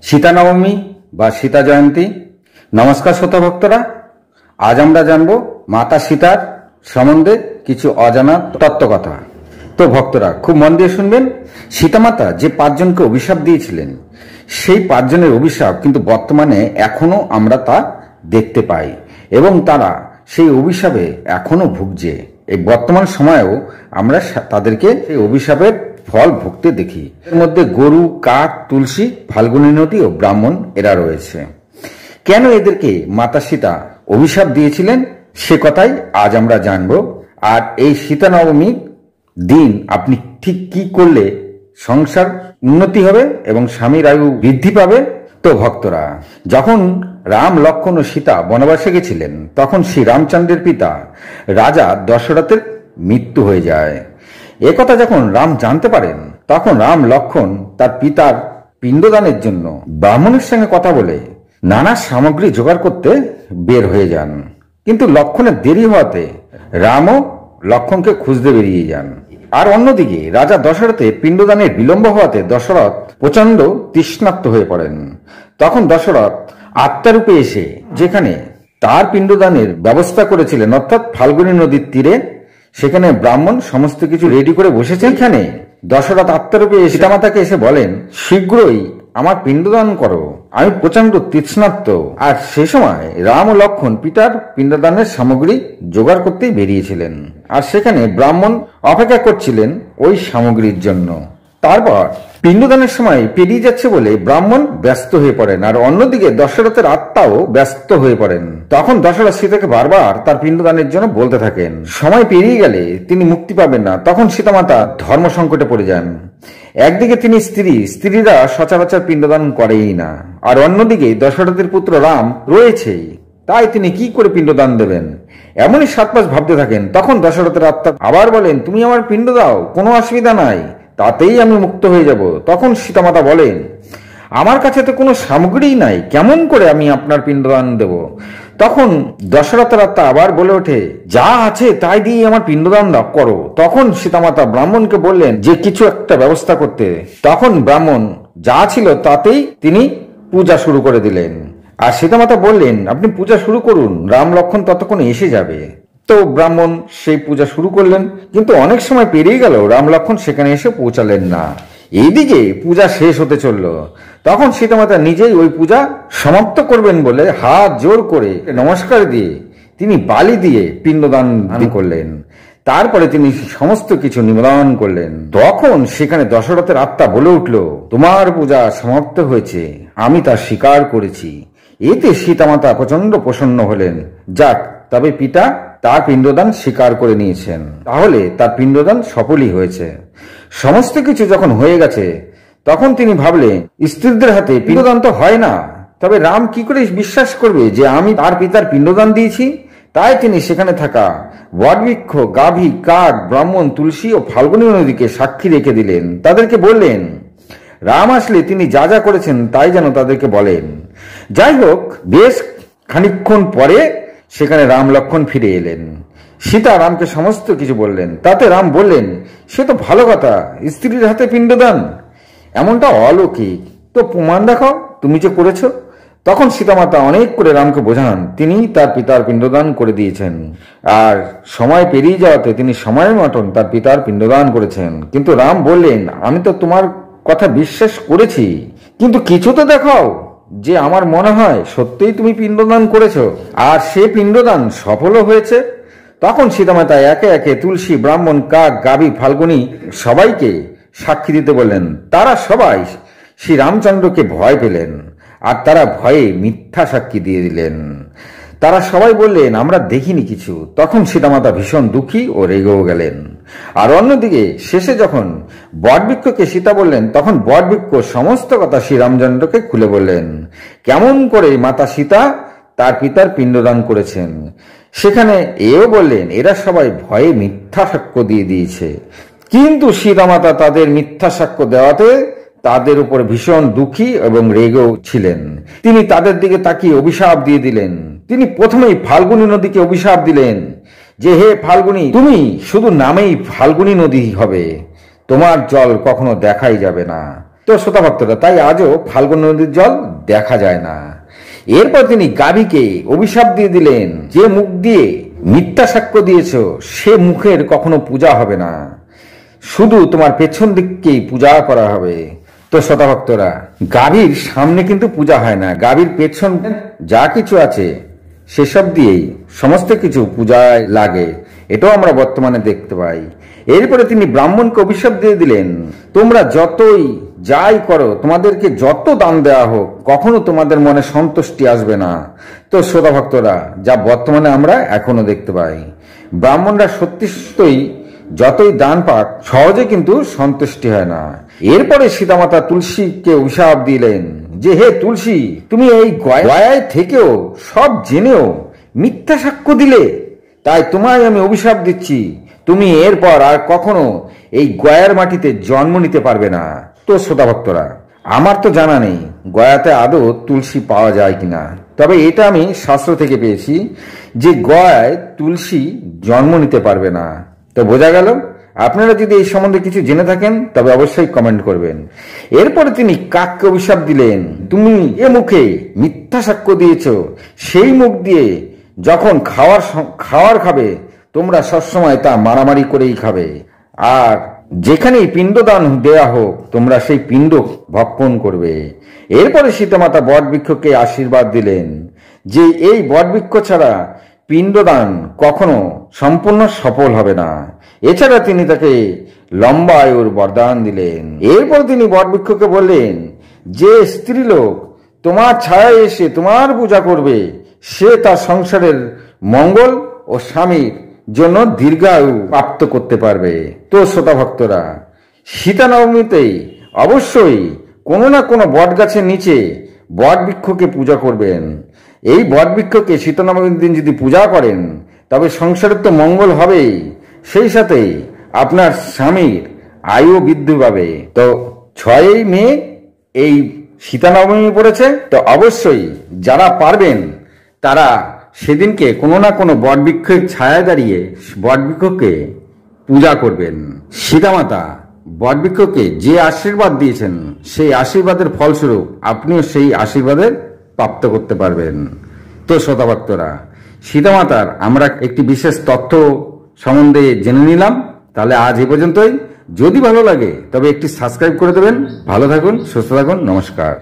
সীতা নবমী বা সীতা জয়ন্তী। নমস্কার শ্রোতা ভক্তরা, আজ আমরা জানব মাতা সীতার সম্বন্ধে কিছু অজানা তত্ত্বকথা। তো ভক্তরা খুব মন দিয়ে শুনবেন। সীতামাতা যে 5 জনকে অভিশাপ দিয়েছিলেন, সেই 5 জনের অভিশাপ কিন্তু বর্তমানে এখনো আমরা তা দেখতে পাই এবং তারা সেই অভিশাপে এখনো ভুগছে। এই বর্তমান সময়েও আমরা তাদেরকে সেই অভিশাপের ফল ভুগতে দেখি। এর মধ্যে গরু, কাক, তুলসী, ফাল্গুনী নদী ও ব্রাহ্মণ এরা রয়েছে। কেন এদেরকে মাতা সীতা অভিশাপ দিয়েছিলেন সে কথাই আজ আমরা জানব। আর এই সীতা নবমীর দিন আপনি ঠিক কি করলে সংসার উন্নতি হবে এবং স্বামীর আয়ু বৃদ্ধি পাবে। তো ভক্তরা, যখন রাম, লক্ষ্মণ ও সীতা বনবাসে গেছিলেন, তখন শ্রী রামচন্দ্রের পিতা রাজা দশরথের মৃত্যু হয়ে যায়। একথা যখন রাম জানতে পারেন, তখন রাম, লক্ষ্মণ তার পিতার পিণ্ডদানের জন্য ব্রাহ্মণের সঙ্গে কথা বলে নানা সামগ্রী জোগাড় করতে বের হয়ে যান। কিন্তু লক্ষ্মণের দেরি হওয়াতে রামও লক্ষ্মণকে খুঁজতে বেরিয়ে যান। আর অন্যদিকে রাজা দশরথের পিণ্ডদানের বিলম্ব হওয়াতে দশরথ প্রচন্ড তৃষ্ণার্ত হয়ে পড়েন। তখন দশরথ আত্মারূপে এসে যেখানে তার পিণ্ডদানের ব্যবস্থা করেছিলেন, অর্থাৎ ফাল্গুনী নদীর তীরে, সেখানে ব্রাহ্মণ সমস্ত কিছু রেডি করে বসেছেন। এখানে দশরথ আত্মারূপে সীতামাতাকে এসে বলেন, শীঘ্রই আমার পিণ্ডদান করো, আমি প্রচন্ড তৃষ্ণার্ত। আর সে সময় রাম ও লক্ষ্মণ পিতার পিণ্ডদানের সামগ্রী জোগাড় করতেই বেরিয়েছিলেন, আর সেখানে ব্রাহ্মণ অপেক্ষা করছিলেন ওই সামগ্রীর জন্য। তারপর পিণ্ডদানের সময় পেরিয়ে যাচ্ছে বলে ব্রাহ্মণ ব্যস্ত হয়ে পড়েন, আর অন্যদিকে দশরথের আত্মাও ব্যস্ত হয়ে পড়েন। তখন দশরথ সীতাকে বারবার তার পিণ্ডদানের জন্য বলতে থাকেন। সময় পেরিয়ে গেলে তিনি মুক্তি পাবেন না। তখন সীতামাতা ধর্ম সংকটে পড়ে যান। একদিকে তিনি স্ত্রীরা সচরাচর পিণ্ডদান করেই না, আর অন্যদিকে দশরথের পুত্র রাম রয়েছেই, তাই তিনি কি করে পিণ্ডদান দেবেন, এমনই 7 মাস ভাবতে থাকেন। তখন দশরথের আত্মা আবার বলেন, তুমি আমার পিণ্ড দাও, কোনো অসুবিধা নাই, তাতেই আমি মুক্ত হয়ে যাব। তখন সীতামাতা বলেন, আমার কাছে তো কোনো সামগ্রী নাই, কেমন করে আমি আপনার পিণ্ডদান দেব। তখন দশরথের আত্মা আবার বলে ওঠে, যা আছে তাই দিয়ে আমার পিণ্ডদান করো। তখন সীতামাতা ব্রাহ্মণকে বললেন যে কিছু একটা ব্যবস্থা করতে। তখন ব্রাহ্মণ যা ছিল তাতেই তিনি পূজা শুরু করে দিলেন। আর সীতামাতা বললেন, আপনি পূজা শুরু করুন, রাম লক্ষ্মণ ততক্ষণে এসে যাবে। তো ব্রাহ্মণ সেই পূজা শুরু করলেন, কিন্তু অনেক সময় পেরিয়ে গেল, রাম লক্ষ্মণ সেখানে এসে পৌঁছালেন না। এইদিকে পূজা শেষ হতে চলল। তখন সীতামাতা নিজেই ওই পূজা সমাপ্ত করবেন বলে হাত জোর করে নমস্কার দিয়ে তিনি বালি দিয়ে পিণ্ডদান করলেন। তারপরে তিনি সমস্ত কিছু নিবেদন করলেন। তখন সেখানে দশরথের আত্মা বলে উঠল, তোমার পূজা সমাপ্ত হয়েছে, আমি তা স্বীকার করেছি। এতে সীতামাতা প্রচন্ড প্রসন্ন হলেন। যাক, তবে পিতা তার পিণ্ডদান স্বীকার করে নিয়েছেন, তাহলে তার পিণ্ডদান সফলই হয়েছে। সমস্ত কিছু যখন হয়ে গেছে, তখন তিনি ভাবলেন, স্ত্রীদের হাতে পিণ্ডদান তো হয় না, তবে রাম কি করে বিশ্বাস করবে যে আমি তার পিতার পিণ্ডদান দিয়েছি। তাই তিনি সেখানে থাকা বটবৃক্ষ, গাভী, কাক, ব্রাহ্মণ, তুলসী ও ফাল্গুনী নদীকে সাক্ষী রেখে দিলেন। তাদেরকে বললেন, রাম আসলে তিনি যা যা করেছেন তাই যেন তাদেরকে বলেন। যাই হোক, বেশ খানিকক্ষণ পরে সেখানে রাম লক্ষ্মণ ফিরে এলেন। সীতা রামকে সমস্ত কিছু বললেন। তাতে রাম বললেন, সে তো ভালো কথা, স্ত্রীর হাতে পিণ্ডদান, এমনটা অলৌকিক, তো প্রমাণ দেখাও তুমি যে করেছো। তখন সীতামাতা অনেক করে রামকে বোঝান তিনি তার পিতার পিণ্ডদান করে দিয়েছেন, আর সময় পেরিয়ে যাওয়াতে তিনি সময়ের মতন তার পিতার পিণ্ডদান করেছেন। কিন্তু রাম বললেন, আমি তো তোমার কথা বিশ্বাস করেছি, কিন্তু কিছু তো দেখাও যে আমার মনে হয় সত্যিই তুমি পিণ্ডদান করেছো, আর সে পিণ্ডদান সফলও হয়েছে। তখন সীতামাতা একে একে তুলসী, ব্রাহ্মণ, কাক, গাভী, ফাল্গুনী সবাইকে সাক্ষী দিতে বললেন। তারা সবাই শ্রী রামচন্দ্রকে ভয় পেলেন, আর তারা ভয়ে মিথ্যা সাক্ষী দিয়ে দিলেন। তারা সবাই বললেন, আমরা দেখিনি কিছু। তখন সীতামাতা ভীষণ দুঃখী ও রেগেও গেলেন। আর অন্যদিকে শেষে যখন বটবৃক্ষকে সীতা বললেন, তখন বটবৃক্ষ সমস্ত কথা শ্রীরামচন্দ্রকে খুলে বললেন, কেমন করে মাতা সীতা তার পিতার পিণ্ডদান করেছেন। সেখানে এও বললেন, এরা সবাই ভয়ে মিথ্যা সাক্ষ্য দিয়ে দিয়েছে। কিন্তু সীতামাতা তাদের মিথ্যা সাক্ষ্য দেওয়াতে তাদের উপর ভীষণ দুঃখী এবং রেগেও ছিলেন। তিনি তাদের দিকে তাকিয়ে অভিশাপ দিয়ে দিলেন। তিনি প্রথমেই ফাল্গুনী নদীকে অভিশাপ দিলেন যে, হে ফাল্গুনী, তুমি শুধু নামেই ফাল্গুনী নদী হবে, তোমার জল কখনো দেখাই যাবে না। তো তো শ্রোতা ভক্তরা, তাই আজও ফাল্গুন নদীর জল দেখা যায় না। এরপর তিনি গাভীকে অভিশাপ দিয়ে দিলেন, যে মুখ দিয়ে মিথ্যা সাক্ষ্য দিয়েছ সে মুখের কখনো পূজা হবে না, শুধু তোমার পেছন দিককেই পূজা করা হবে। তো শ্রোতা ভক্তরা, গাভীর সামনে কিন্তু পূজা হয় না, গাভীর পেছন যা কিছু আছে সেসব দিয়েই সমস্ত কিছু পূজায় লাগে, এটাও আমরা বর্তমানে দেখতে পাই। এরপরে তিনি ব্রাহ্মণকে অভিশাপ দিয়ে দিলেন, তোমরা যতই যাই করো, তোমাদেরকে যত দান দেওয়া হোক, কখনো তোমাদের মনে সন্তুষ্টি আসবে না। তো শ্রোতা ভক্তরা, যা বর্তমানে আমরা এখনো দেখতে পাই, ব্রাহ্মণরা সত্যিই যতই দান পাক সহজে কিন্তু সন্তুষ্টি হয় না। এরপরে সীতামাতা তুলসীকে অভিশাপ দিলেন যে, হে তুলসী, তুমি এই গয়ায় থেকেও সব জেনেও মিথ্যা সাক্ষ্য দিলে, তাই তোমায় আমি অভিশাপ দিচ্ছি, তুমি এরপর আর কখনো এই গয়ার মাটিতে জন্ম নিতে পারবে না। তো শ্রোতা ভক্তরা, আমার তো জানা নেই গয়াতে আদৌ তুলসী পাওয়া যায় কিনা, তবে এটা আমি শাস্ত্র থেকে পেয়েছি যে গয়ায় তুলসী জন্ম নিতে পারবে না। তো বোঝা গেল। আপনারা যদি এই সম্বন্ধে কিছু জেনে থাকেন তবে অবশ্যই কমেন্ট করবেন। এরপরে তিনি কাককে অভিশাপ দিলেন, তুমি এ মুখে মিথ্যা সাক্ষ্য দিয়েছ, সেই মুখ দিয়ে যখন খাওয়ার খাবে তোমরা সবসময় তা মারামারি করেই খাবে, আর যেখানেই পিণ্ডদান দেয়া হোক তোমরা সেই পিণ্ড ভক্ষণ করবে। এরপরে সীতামাতা বটবৃক্ষকে আশীর্বাদ দিলেন যে এই বটবৃক্ষ ছাড়া পিণ্ডদান কখনো সম্পূর্ণ সফল হবে না। এছাড়া তিনি তাকে লম্বা আয়ুর বরদান দিলেন। এরপর তিনি বটবৃক্ষকে বললেন, যে স্ত্রীলোক তোমার ছায়ায় এসে তোমার পূজা করবে সে তার সংসারের মঙ্গল ও স্বামীর জন্য দীর্ঘায়ু প্রাপ্ত করতে পারবে। তো শ্রোতা ভক্তরা, সীতা নবমীতেই অবশ্যই কোনো না কোনো বট গাছের নিচে বটবৃক্ষকে পূজা করবেন। এই বটবৃক্ষকে সীতা নবমীর দিন যদি পূজা করেন তবে সংসারের তো মঙ্গল হবেই, সেই সাথে আপনার স্বামীর আয়ু বৃদ্ধি পাবে। তো 6ই মে এই সীতা নবমী পড়েছে, তো অবশ্যই যারা পারবেন তারা সেদিনকে কোনো না কোনো বটবৃক্ষের ছায়া দাঁড়িয়ে বটবৃক্ষকে পূজা করবেন। সীতামাতা বটবৃক্ষকে যে আশীর্বাদ দিয়েছেন সেই আশীর্বাদের ফলস্বরূপ আপনিও সেই আশীর্বাদের প্রাপ্ত করতে পারবেন। তো শ্রোতা ভক্তরা, সীতামাতার আমরা একটি বিশেষ তথ্য সম্বন্ধে জেনে নিলাম। তাহলে আজ এ পর্যন্তই। যদি ভালো লাগে তবে একটি সাবস্ক্রাইব করে দেবেন। ভালো থাকুন, সুস্থ থাকুন, নমস্কার।